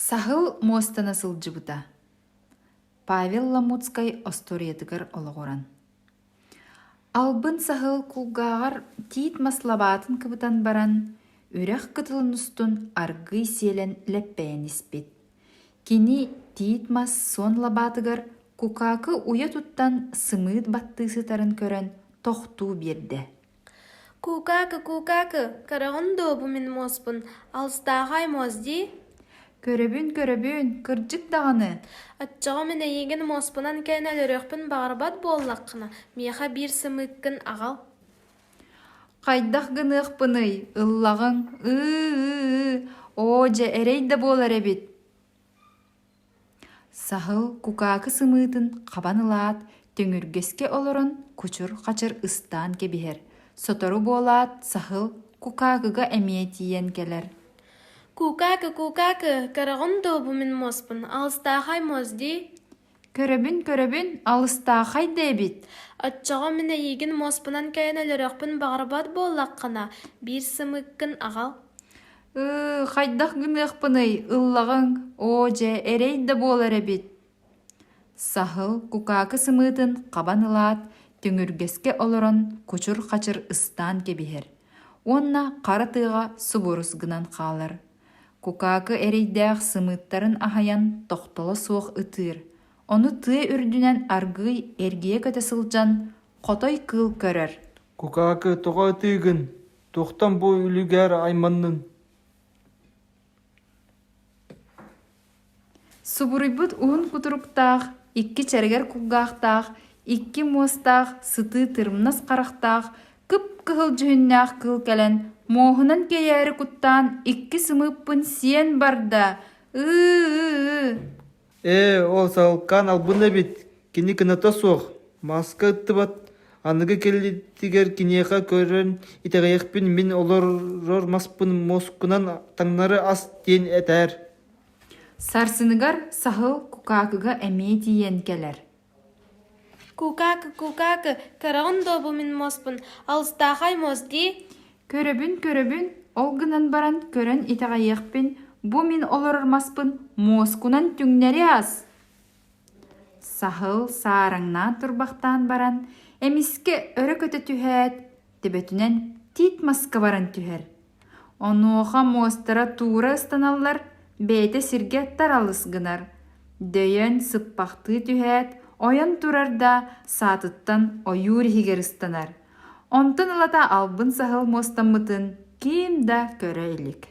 Сахыл мостана сылжыбыта. Павел Ламуцкай осториятыгар олығоран. Албын сахыл кулгағар тиит маслабатын кыбытан баран, үрәқ кытылын устун аргый селен ләппәйін іспет. Кені тиит мас сон лабатыгар кукакы уя туттан сымыт баттысы тарын көрін тоқту берді. Кукакы, карағын добу мен моспын, алыстағай мозди? Көрөбүн, кыржык дағаны. Атчаға мен еген моспынан кән әліріқпін бағырбат боллаққына, меха бір сымыққын ағал. Қайдақ гынық пыный, ыллағың, о, жа әрейді болар әбет. Сахыл кукакы сымытын қабанылат, төңіргеске олырын күчір қачыр ыстан кебігер. Сотору болат, сахыл кукакыға әмиетиен келер. Кукакы, карағын добу мен моспын, алыстағай мозди? Көрөбүн, алыстағай дебит. Атчаға мен еген моспынан кән әліріқпін бағырбат боллаққына, бір сымыққын ағал. Қайдақ гынық пыный, ыллағың, о, жа әрейді болар әбет. Сахыл кукакы сымытын қабанылат, төңіргеске олырын күчір қачыр ыстан кебігер. Онна қарытыға субурус гынан қалыр. Кукакы әрейдәқ сымыттарын ахаян тоқтылы суық ытыр. Оны тый үрдінен аргый әргие көті сылжан қотой кыл көрір. Кукакы тоға тыйгын, тоқтан бой үлігер айманның. Субурыйбыт уын кутуруктақ, икки чәргер кугақтақ, икки мостақ, сыты тырмнас қарақтақ, кып-кығыл жүхіннәқ кыл кәлін, моғынан кейәрі куттан икки сымыппын сен барда. Ол сағылқан албын әбет, кені кіната соқ, маска ыттыбат, анығы келі тигер кенеға көрін итағаяқпен мен олар маспын москунан таңнары ас ден әтәр. Сарсыныгар сахыл кукакыға әме дейен келер. Кукакы, карағын добу мен моспын, алыстағай мозди? Көрөбүн, олгынан баран көрін итағаяқпен бұ мен оларырмаспын москунан түңнері аз. Сахыл саараңнан турбақтан баран, әміске өрі көті түхәт, дебетінен тит маска баран түхәр. Онуға мостара тура ыстаналар, бәйті сирге таралыс гынар. Дөйен сыппақты түхәт, ойын турарда сатыттан ойур хигер ыстанар. Онтын ылата албын сахыл мостамытын ким да көрі елік.